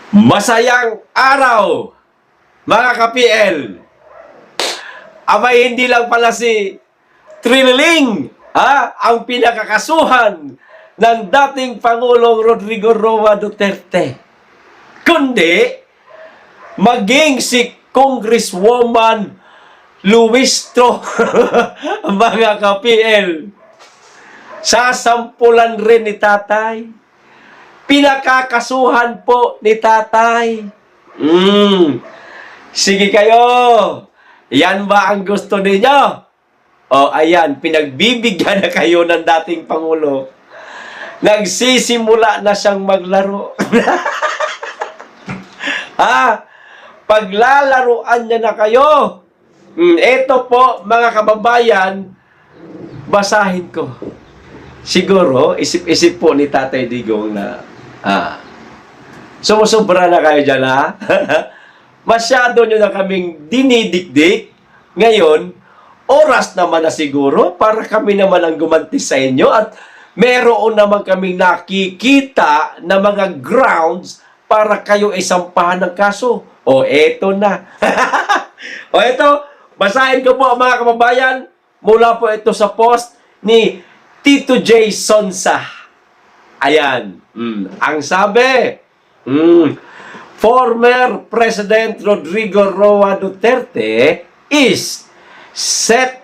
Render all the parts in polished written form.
Masayang araw, mga ka-PL. Abay, hindi lang pala si Trililing ang pinakakasuhan ng dating Pangulong Rodrigo Roa Duterte, kundi maging si Congresswoman Luistro, mga ka-PL. Sasampulan rin ni tatay. Pinakakasuhan po ni tatay. Sige kayo. Yan ba ang gusto ninyo? O ayan, pinagbibigyan na kayo ng dating Pangulo. Nagsisimula na siyang maglaro. Paglalaruan niya na kayo. Ito po, mga kababayan, basahin ko. Siguro, isip-isip po ni Tatay Digong na sumusobra na kayo dyan, ha? Masyado nyo na kaming dinidikdik. Ngayon, oras naman na siguro para kami naman ang gumanti sa inyo at meron naman kaming nakikita na mga grounds para kayo isampahan ng kaso. O, eto na. O, eto, basahin ko po mga kababayan. Mula po ito sa post ni Tito J. Sonsa. Ayan. Ang sabi, former President Rodrigo Roa Duterte is set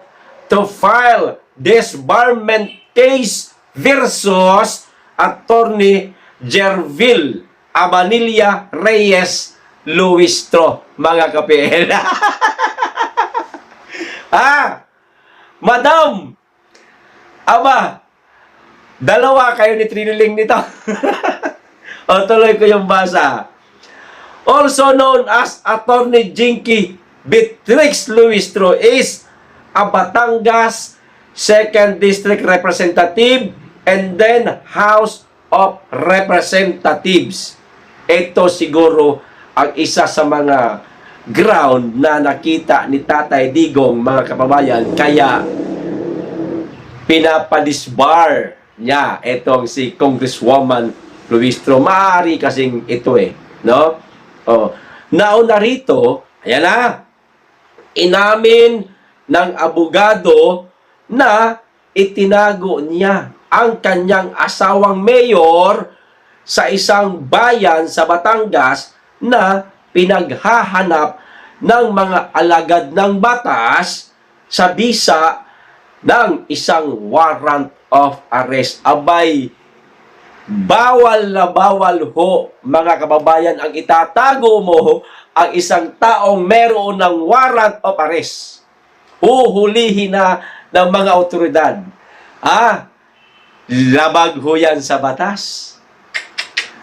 to file disbarment case versus Attorney Jervil Abanilla Reyes Luistro, mga ka-PL. Madam! Aba, dalawa kayo ni Triniling nito. O, tuloy ko yung basa. Also known as Attorney Jinky Beatrix Luistro is a Batangas 2nd District Representative and then House of Representatives. Ito siguro ang isa sa mga ground na nakita ni Tatay Digong, mga kababayan, kaya pinapadisbar niya itong si Congresswoman Luistro. Maaari kasing ito no? Nauna rito, ayan na, inamin ng abogado na itinago niya ang kanyang asawang mayor sa isang bayan sa Batangas na pinaghahanap ng mga alagad ng batas sa bisa ng isang warrant of arrest. Abay, bawal na bawal ho, mga kababayan, ang itatago mo ang isang taong meron ng warrant of arrest. Huhulihin na ng mga otoridad. Labag ho yan sa batas.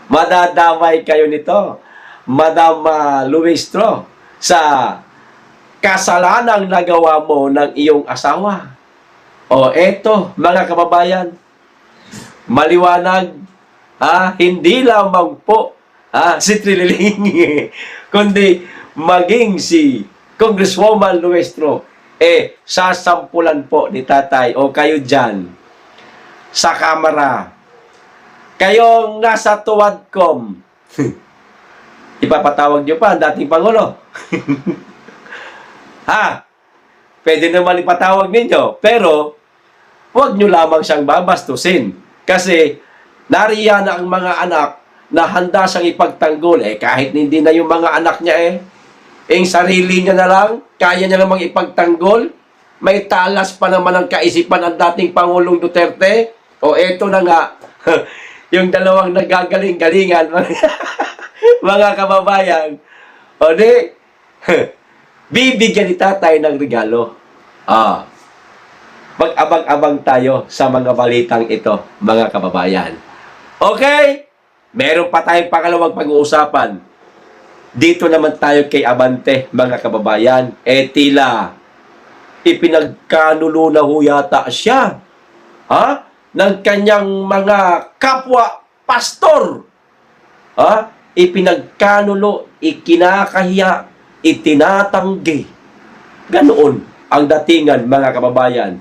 Madadamay kayo nito, Madam Luistro, sa kasalanang nagawa mo ng iyong asawa. O eto, mga kababayan, maliwanag, hindi lamang po si Trililing, kundi maging si Congresswoman Luistro, sasampulan po ni tatay o kayo dyan sa kamera. Kayong nasa tuwadcom, ipapatawag nyo pa ang dating Pangulo. Pwede naman ipatawag ninyo, pero huwag nyo lamang siyang babastusin. Kasi nariyan na ang mga anak na handa siyang ipagtanggol. Kahit hindi na yung mga anak niya yung sarili niya na lang, kaya niya namang ipagtanggol. May talas pa naman ang kaisipan ng dating Pangulong Duterte. O eto na nga, yung dalawang nagagaling-galingan, mga kababayan. O di, bibigyan ni tatay ng regalo. Mag-abang-abang tayo sa mga balitang ito, mga kababayan. Okay? Meron pa tayong pangalawang pag-uusapan. Dito naman tayo kay Abante, mga kababayan. Tila, ipinagkanulo na ho yata siya. Ng kanyang mga kapwa pastor. Ipinagkanulo, ikinakahiya, itinatanggi. Ganoon ang datingan, mga kababayan.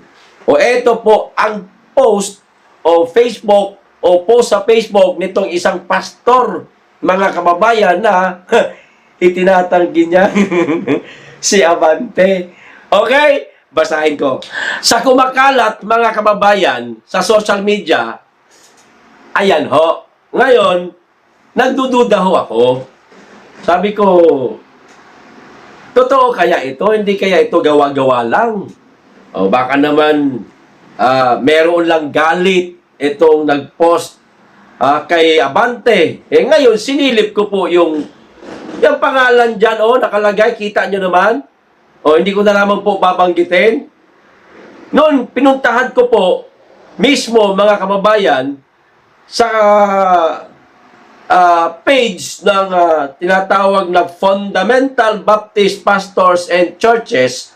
O eto po ang post o Facebook o post sa Facebook nitong isang pastor mga kababayan, na itinatanggi niya si Abante. Okay? Basahin ko. Sa kumakalat, mga kababayan, sa social media, ayan ho. Ngayon, nagdududa ho ako. Sabi ko, totoo kaya ito? Hindi kaya ito gawa-gawa lang? O baka naman meron lang galit itong nag-post kay Abante. Ngayon, sinilip ko po yung pangalan dyan, nakalagay, kita nyo naman. Hindi ko na naman po babanggitin. Noon, pinuntahan ko po mismo, mga kababayan, sa page ng tinatawag na Fundamental Baptist Pastors and Churches.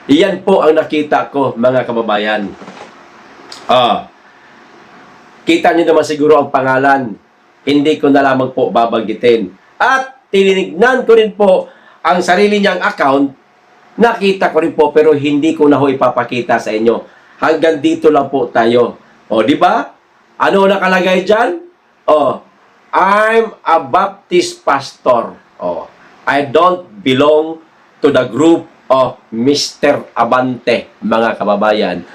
Iyan po ang nakita ko, mga kababayan. Kita niyo naman siguro ang pangalan. Hindi ko na lamang po babanggitin. At tinignan ko rin po ang sarili niyang account. Nakita ko rin po, pero hindi ko na ho ipapakita sa inyo. Hanggang dito lang po tayo. Di ba? Ano nakalagay dyan? I'm a Baptist pastor. I don't belong to the group of Mr. Abante, mga kababayan.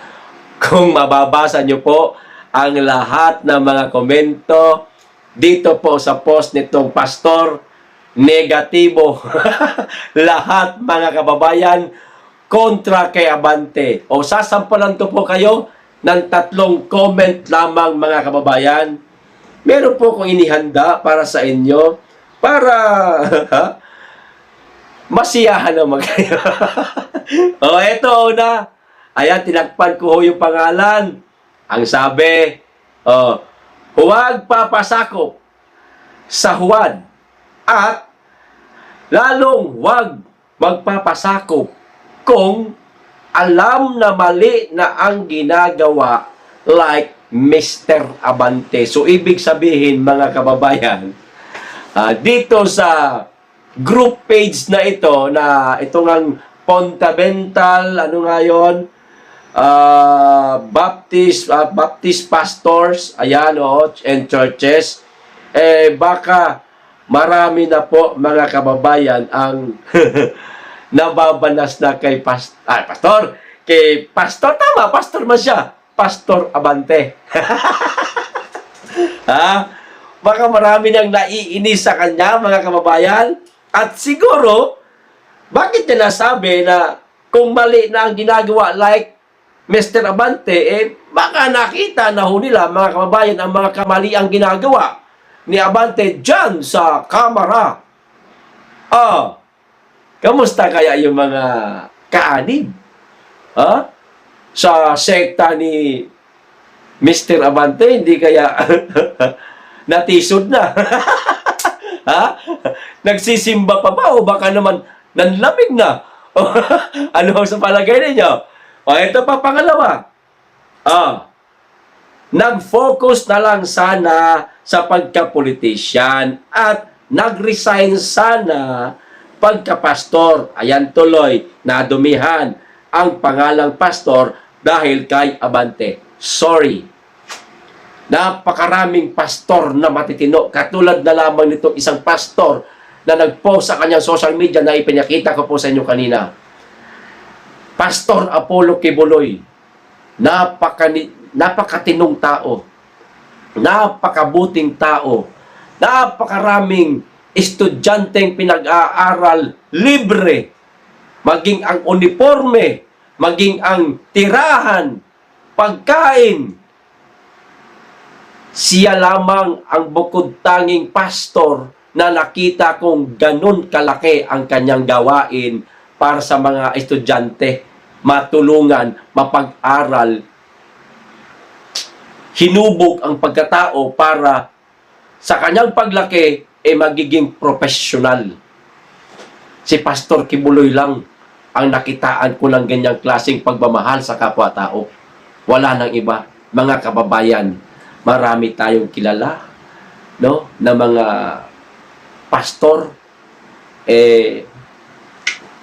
Kung mababasa nyo po ang lahat ng mga komento dito po sa post nitong pastor, negatibo. Lahat, mga kababayan, kontra kay Abante. Sasampalan ko po kayo ng 3 comment lamang, mga kababayan. Meron po kong inihanda para sa inyo para masiyahan naman kayo. Eto na. Ayan, tinakpan ko yung pangalan. Ang sabi, huwag papasakop sa huwad at lalong huwag magpapasakop kung alam na mali na ang ginagawa like Mr. Abante. So, ibig sabihin, mga kababayan, dito sa group page na ito, na ito ng Fundamental, Baptist Pastors, and Churches, baka marami na po, mga kababayan, ang nababanas na kay Pastor. Kay Pastor, tama, Pastor man siya. Pastor Abante. Baka marami nang naiinis sa kanya, mga kababayan. At siguro, bakit niya nasabi na kung mali na ang ginagawa like Mr. Abante, baka nakita na ho nila, mga kababayan, ang mga kamali ang ginagawa ni Abante dyan sa kamera. Kamusta kaya yung mga kaanib? Sa sekta ni Mr. Abante, hindi kaya natisod na? Nagsisimba pa ba? O baka naman nanlamig na? Ano sa palagay ninyo? Ito pa pangalawa. Nag-focus na lang sana sa pagka-politician at nag-resign sana pagka-pastor. Ayan tuloy, nadumihan ang pangalang pastor dahil kay Abante. Sorry. Napakaraming pastor na matitino. Katulad na lamang nitong isang pastor na nag-post sa kanyang social media na ipinakita ko po sa inyo kanina. Pastor Apollo Kibuloy. Napakatinong tao. Napakabuting tao. Napakaraming estudyanteng pinag-aaral libre. Maging ang uniforme, maging ang tirahan, pagkain. Siya lamang ang bukod tanging pastor na nakita kong ganun kalaki ang kanyang gawain para sa mga estudyante, matulungan, mapag-aral. Hinubog ang pagkatao para sa kanyang paglaki magiging professional. Si Pastor Kibuloy lang ang nakitaan ko ng ganyang klaseng pagmamahal sa kapwa-tao. Wala nang iba. Mga kababayan, marami tayong kilala, na mga pastor.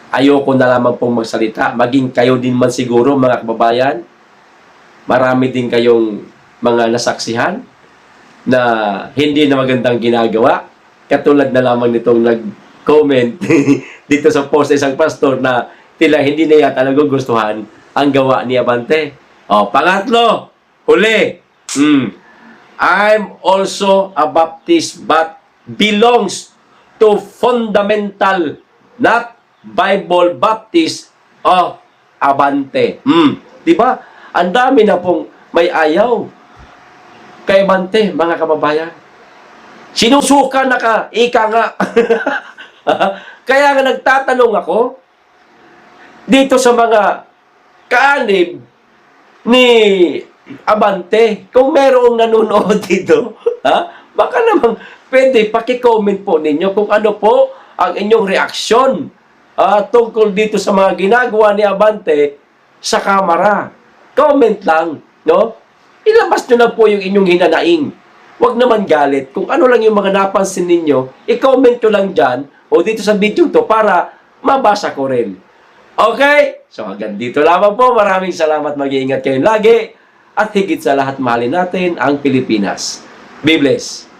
Ayoko na lamang pong magsalita. Maging kayo din man siguro, mga kababayan. Marami din kayong mga nasaksihan na hindi na magandang ginagawa. Katulad na lamang nitong nag-comment dito sa post ng isang pastor na tila hindi na yata nagugustuhan ang gawa ni Abante. O, pangatlo, huli. I'm also a Baptist but belongs to fundamental, not Bible Baptist o Abante. Di ba? Ang dami na pong may ayaw kay Abante, mga kababayan. Sinusuka na ka, ika nga. Kaya nga nagtatanong ako dito sa mga kaanib ni Abante, kung merong nanonood dito, baka naman pwede paki-comment po ninyo kung ano po ang inyong reaksyon tungkol dito sa mga ginagawa ni Abante sa kamera. Comment lang, no? Ilabas nyo na po yung inyong hinanaing. Huwag naman galit. Kung ano lang yung mga napansin ninyo, i-comment nyo lang dyan o dito sa video to para mabasa ko rin. Okay? So hanggang dito lamang po. Maraming salamat. Mag-iingat kayo lagi. At higit sa lahat, mahalin natin ang Pilipinas. Be blessed.